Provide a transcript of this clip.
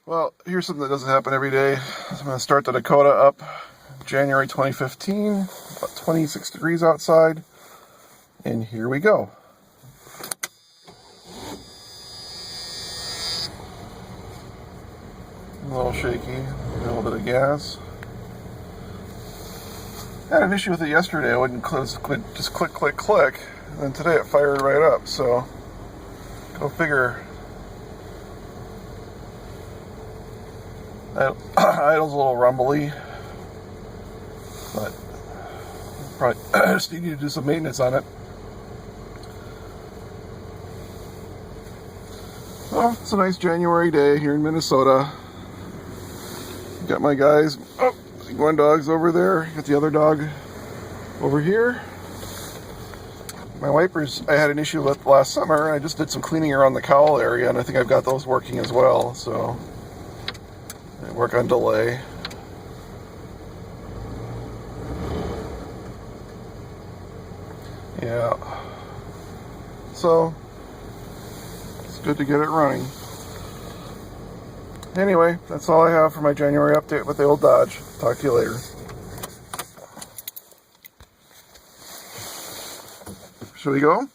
Well, here's something that doesn't happen every day. I'm going to start the Dakota up January 2015, about 26 degrees outside, and here we go. A little shaky, a little bit of gas. I had an issue with it yesterday. I wouldn't just click, click, click, and then today it fired right up, so go figure. Idle's a little rumbly, but probably just need to do some maintenance on it. Well, it's a nice January day here in Minnesota. Got my guys, one dog's over there, got the other dog over here. My wipers I had an issue with last summer. I just did some cleaning around the cowl area, and I think I've got those working as well, so I work on delay. Yeah, so it's good to get it running. Anyway, that's all I have for my January update with the old Dodge. Talk to you later. Should we go?